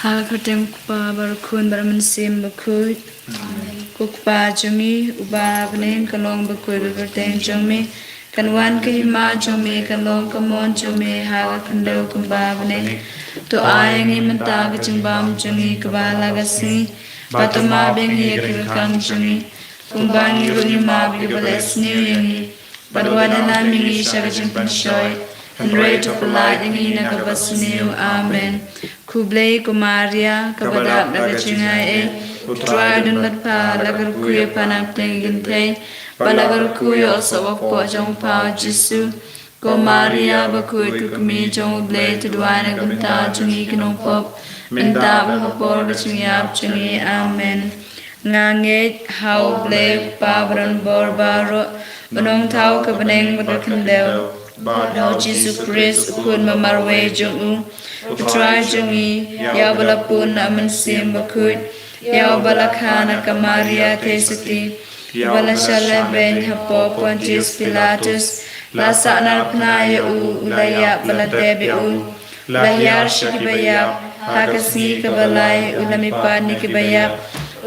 Hakatem kupa barakun baraman sim bakut. Kukpa jumi uba bening kalong bakut berteng jumi. Kanwan kahima jumi kalong kamon jumi haga kandau kumba bening. Tu ayangi mentag jimbam jumi kabala gasi. Batuma bengi yakirkam jumi. Kumbangi runi mabi bales new yangi. Barwadana mingi shagajin panshoy. And rate of light in Nagabasinu, Amen. Kublai Kumaria, Kabadap Nagachingai, Utradun Latpa, Lagarkuya Panapling, Balagarukuya also of Pojong Pao Jisu, Kumaria Bakui Kukumi, Jingblei to Dwana Gunta, Jungikan Pop, Mendab Hopor, Chingap, Jungi, Amen. Nganget, how blave, Babran Borbaro, Banong Tau Kabaneng with the Candle. Lord Jesus Christ, ukun mamarwe jungu, utrai jungi, ya balapun aman sim bakut, ya balakana kamaria tesiti, balashala ben hapo Pontius Pilatus, lasana pnaya ulaya baladebi layar shikibaya, hakasi kabalay ulamipani kibaya,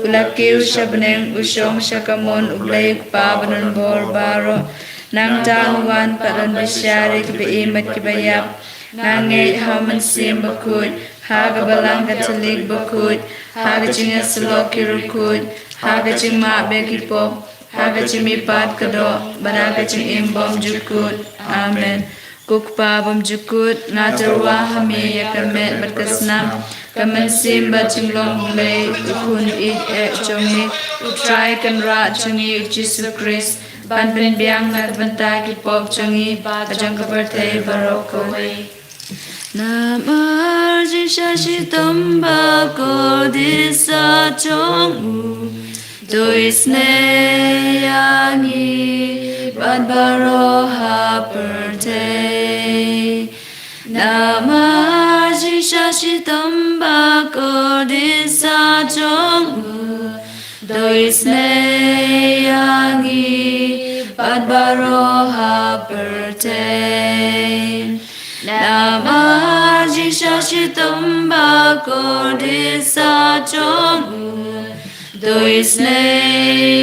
ulakiw shabneng usyong shakamon ublay pabanon borbaro. Nang tahuan paran bisyari kibiimat kibayap. Nangi haman sim bakut. Haga balang katalig bakut. Haga jinga salok kirukut. Haga jing mabe kipop. Haga jimipat kado. Banaga jing imbom jukut. Amen. Kukpa bom jukut. Ngatarwa hami yakamet batkasnam. Kaman sim bajinglong blay. Ukun id jongi. Utrai kan ra jongi Jesus Christ. Ban bin biang na banta ki pop changi ajang kabarte baroko namar jishashi tamba ko disa chongu doisne yangi ban baro haperte namar jishashi tamba ko disa chongu doisne yangi badbaro haperte namar jishashi tamba kodisa chongu doisne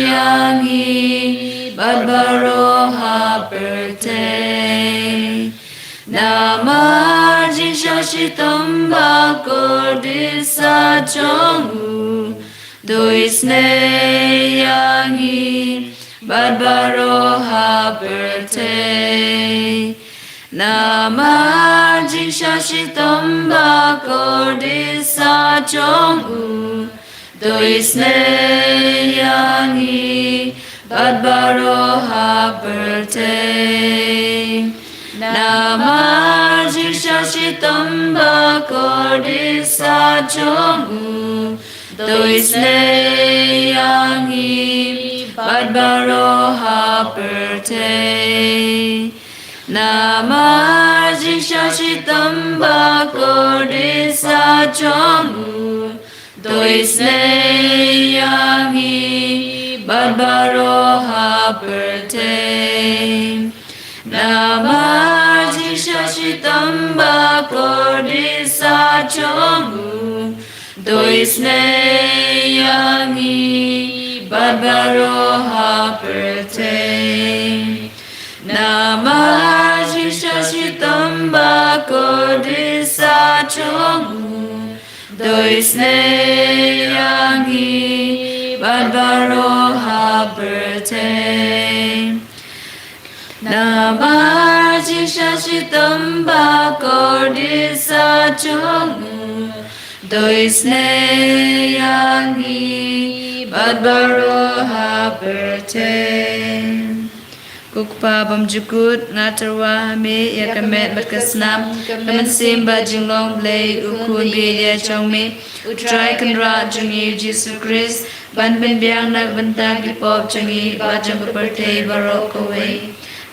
yangi badbaro haperte namar jishashi tamba kodisa chongu doisne yangi badbaro haperte namar jishashi tamba kodisa chongu doisne yangi badbaro haperte namar jishashi tamba kodisa chongu doisne yangi badbaro haperte namar jishashi tamba kodisa chongu doisne yangi badbaro haperte namar jishashi tamba kodisa chongu doisne yangi badbaro haperte namar jishashi tamba kodisa chongu doisne yangi badbaro haperte namar jishashi tamba kodisa chongu doisne yangi badbaro haperte Kukpa bam jukut ngatarwa hami yakamet batkasnam kaman simba jinglong blay ukun biya chongme utrai kanra jungi Jesus Christ ban bin biang nak banta ki pop jungi bajang kaparte barok kowe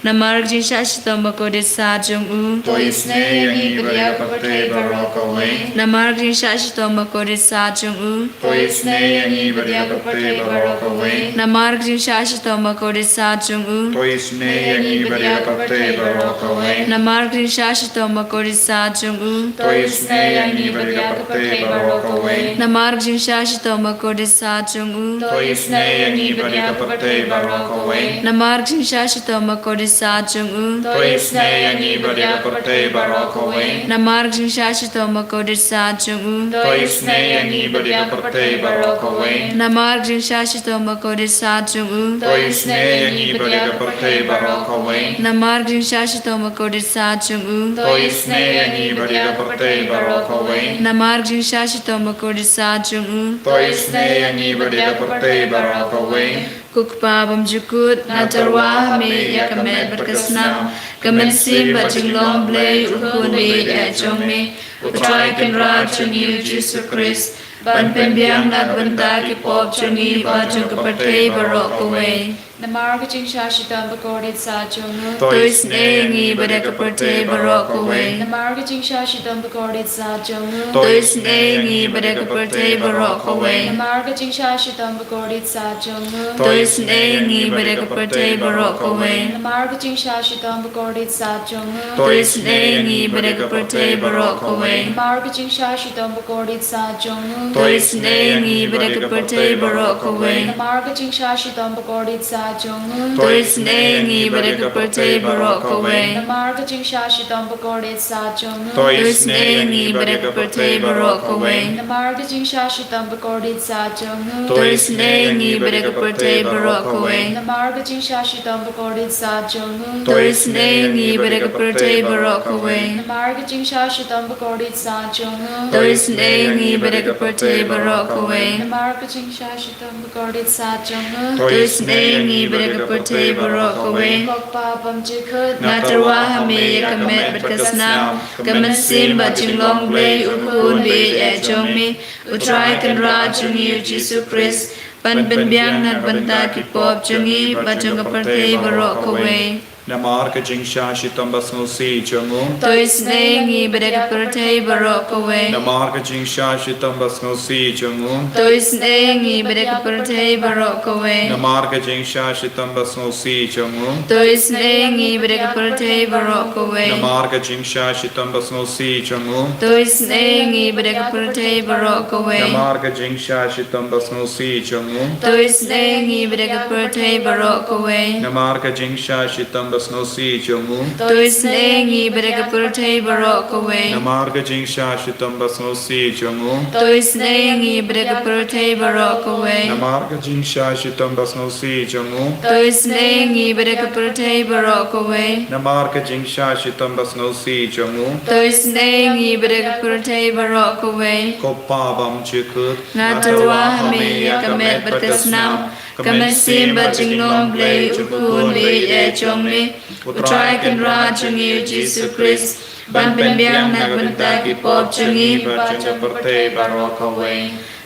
Namar Jing Shashitom Bakodisa Jung U Toisne Yangi Badiakapate Barokaway Namar Jing Shashitom Bakodisa Jung U Toisne Yangi Badiakapate Barokaway Namar Jing Shashitom Bakodisa Jung U Toisne Yangi Badiakapate Barokaway Namar Jing Shashitom Bakodisa Jung U Toisne Yangi Badiakapate Barokaway Namar Jing Shashitom Bakodisa Jung U Toisne Yangi Badiakapate Barokaway Namar Jing Shashitom Bakodisa Jung U Toisne Yangi Badiakapate Barokaway Namar Jing Shashitom Bakodisa Jung U Toisne Yangi Badiakapate Barokaway Namar Jing Shashitom Bakodisa Jung U Toisne Yangi Badiakapate Barokaway Namar Jing Shashitom Bakodisa Jung U Toisne Yangi Badiakapate Barokaway Namar Jing Shashitom Bakodisa Jung U Toisne Yangi Badiakapate Barokaway Kukpa Bamjukut Natarwa Me Yakamet Berkesnam Kemensim Jinglei Ukun Be Jongme Utrai Kenra Jungi Jesus Christ Ban Pembiang Nat Benda Kipop Jungi Bajung Kepate Barokaway Namar Jing Shashitam Bakodit Sa Jung Toisne Ngi Badakapate Barokaway Namar Jing Shashitam Bakodit Sa Jung Toisne Ngi Badakapate Barokaway Namar Jing Shashitam Bakodit Sa Jung Toisne Ngi Badakapate Barokaway Namar Jing Shashitam Bakodit Sa Jung Toisne Ngi Badakapate Barokaway Namar Jing Shashitam Bakodit Sa Jung Toisne Ngi Badakapate Barokaway Namar Jing Shashitam Bakodit Sa Jung Toisne Ngi Badakapate Barokaway Namar Jing Shashitam Bakodit Sa Jung Toisne Ngi Badakapate Barokaway Namar Jing Shashitam Bakodit Sa Jung Toisne Ngi Badakapate Barokaway Namar Jing Shashitam Bakodit Sa Jung Toisne Ngi Badakapate Barokaway Namar Jing Shashitam Bakodit Sa Jung Toisne Ngi Badakapate Barokaway Namar Jing Shashitam Bakodit Sa Jung Toisne Ngi Badakapate Barokaway Kokpa Bamjukut Natarwa Hame Yakamet Berkesnam Kemensim Jinglei Ukun Be Jongme Utrai Kenra Jungi Jesus Christ Ban Pembiang Nat Benda Kipop Jungi Bajung Kepate Barokaway Namar Jing Shashitam Basnosi Jungu Toisne Ngi Badakapate Barokaway Namar Jing Shashitam Basnosi Jungu Toisne Ngi Badakapate Barokaway Namar Jing Shashitam Basnosi Jungu Toisne Ngi Badakapate Barokaway Namar Jing Shashitam Basnosi Jungu Toisne Ngi Badakapate Barokaway Namar Jing Shashitam Basnosi Jungu Toisne Ngi Badakapate Barokaway Namar Jing Shashitam Basnosi Jungu Toisne Ngi Badakapate Barokaway Namar Jing Shashitam Basnosi Jungu Toisne Ngi Badakapate Barokaway Namar Jing Shashitam Basnosi Jungu Toisne Ngi Badakapate Barokaway Namar Jing Shashitam Basnosi Jungu Toisne Ngi Badakapate Barokaway Kopa Bamjukut Natarwa Hame Yakamet Berkesnam Kemensim Jinglei Ukun Be Jongme Utrai Kenra Jungi Jesus Christ Ban Pembiang Nat Benda Kipop Jungi Bajung Kepate Barokaway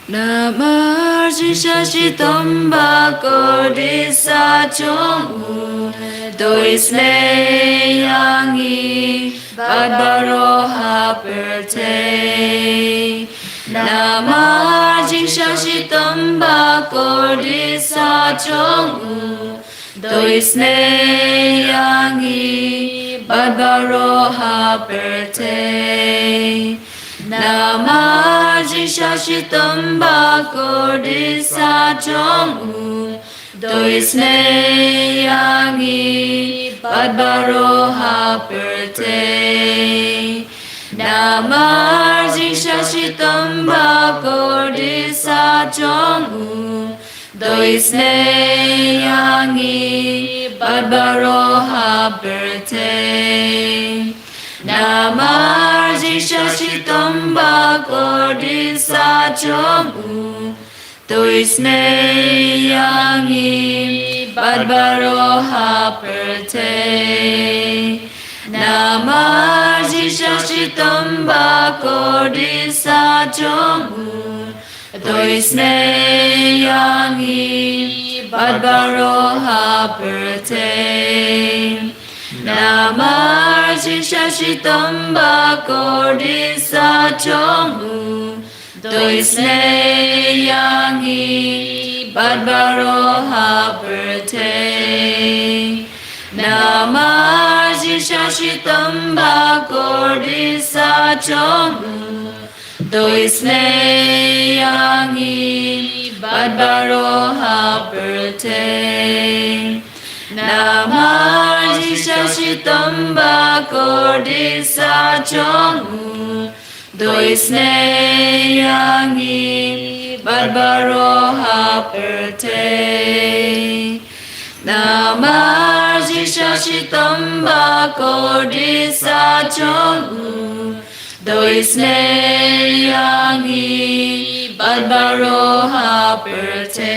Namar Jing Shashitam Bakodisa Jung U Toisne Yangi Badbaro Haperte Namar Jing Shashitam Bakodisa Jung U Toisne Yangi Badbaro Haperte Namar Jing Shashitam Bakodisa Jung U Toisne Yangi Badbaro Haperte Namar Jing Shashitam Bakodisa Jung U Toisne Yangi Badbaro Haperte Namar Jing Shashitam Bakodisa Jung U Toisne Yangi Badbaro Haperte Namar Jing Shashitam Bakodisa Jung U Toisne Yangi Badbaro Haperte Namar Jingshashitam Bakordisa Jongu Doisne Yangi Badbaro Haperte Namar Jingshashitam Bakordisa Jongu Doisne Yangi Badbaro Haperte Namar Jingshashitam Bakordisa Jongu Doisne Yangi Badbaro Haperte Namar Jingshashitam Bakordisa Jongu Doisne Yangi Badbaro Haperte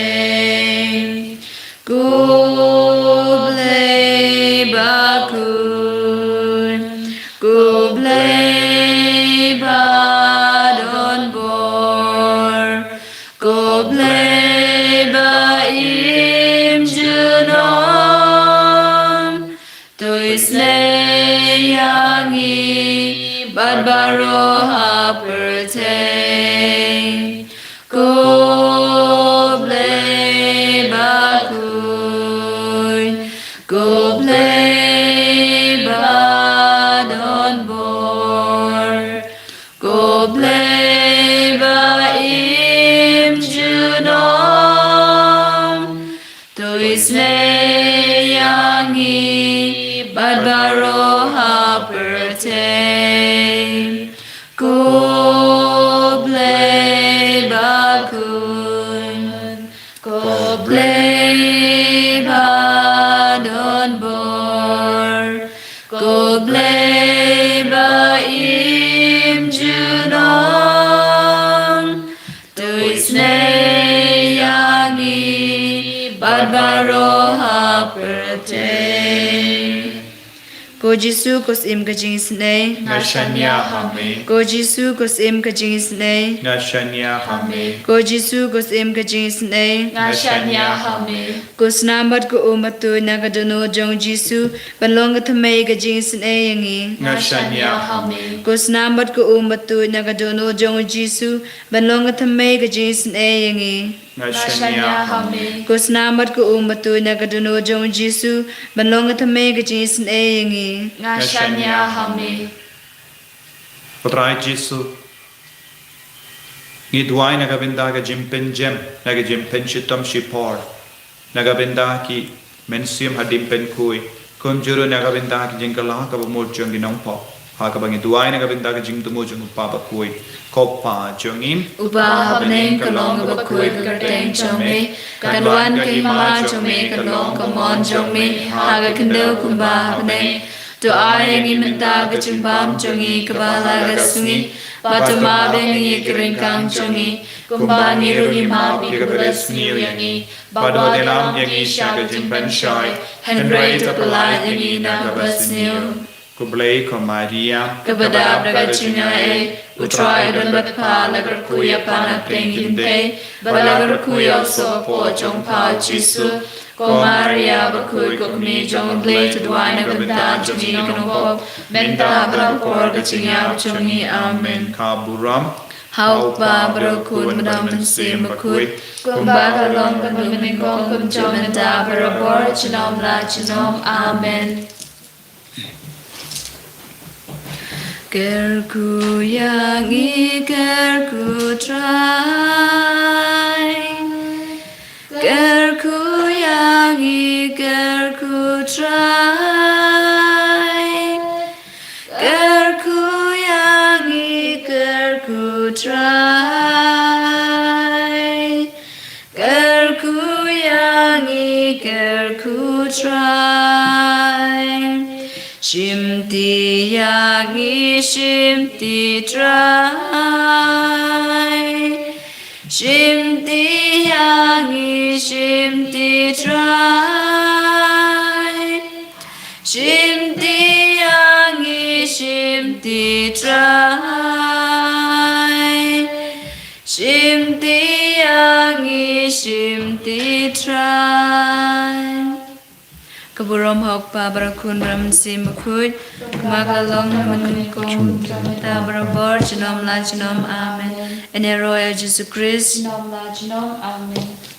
Jingblei bakun, Jingblei badon bor, Jingblei baim junom, Doisne yangi badbaro haperte, Jingblei bakun. Jingblei badon bor, Jingblei baim junom, Doisne yangi badbaro haperte, Jingblei bakun, Jingblei badon bor, Jingblei baim junom, Doisne yangi badbaro haperte. Ko Jisu kos im ka Jingisynei Nashanya Hame, Ko Jisu kos im ka Jingisynei Nashanya Hame, Ko Jisu kos im ka Jingisynei Nashanya Hame, Kos nambat ko umatu nagadono jong Jisu Banlong ka thamay ka Jingisynei yangi Nashanya Hame, Kos nambat ko umatu nagadono jong Jisu Banlong ka thamay ka Jingisynei yangi Nashanya Hame, Kos nambat ko umatu nagadono jong Jisu Banlong ka thamay ka Jingisynei yangi Nashanya Hame, Potrai Jisu, Jingduwai nagabinda ka Jimpen Jem, naga Jimpen Shitam Shipor, nagabinda ki Mensium Hadimpen Kui, Kunjuru nagabinda ki Jingkala ka Bumurjung Ginongpo, Hakabang Jingduwai nagabinda ka Jingdumujung Papa Kui, Kopa Jungim, Upahabneng kalong bakui kerteng jome kanwan kay mama jome kalong kamon jome haga kendo kumbahabneng to ayang imenta gachimbam jongi kabala gasungi patuma bengi kiringkang jongi kumbangi rugi mapi kulas niyangi bado delam yangi shaga jimban shai henry tapalai yangi nakabasniyo Jingblei ko Maria, Kabadab nagachingae, utray dalbatpa lagarkuya panapeng hinte, balagarkuya so po jong pa Jisu, ko Maria bakui kukmi jong blei tudwai naganda jongi kanupop, menta balapor gachingaw jongi amen. Kaburam, Hau pa barokun madam mensim bakui, kumba kalong kanumin kong kumjong nanda barabor chinom la chinom amen. Kerku yangi kerku try, kerku yangi kerku try, kerku yangi kerku try, kerku yangi kerku try. Shimti yangi shimti try, shimti yangi shimti try, shimti yangi shimti try, shimti yangi shimti try. บุรมหกปาบรคุณบรมสิมคุยมากะลงมันกงตาบรบอร์จนอมลาจนอมอาเมนเอเนโรเอเจสุคริส Nom la Nom Amen.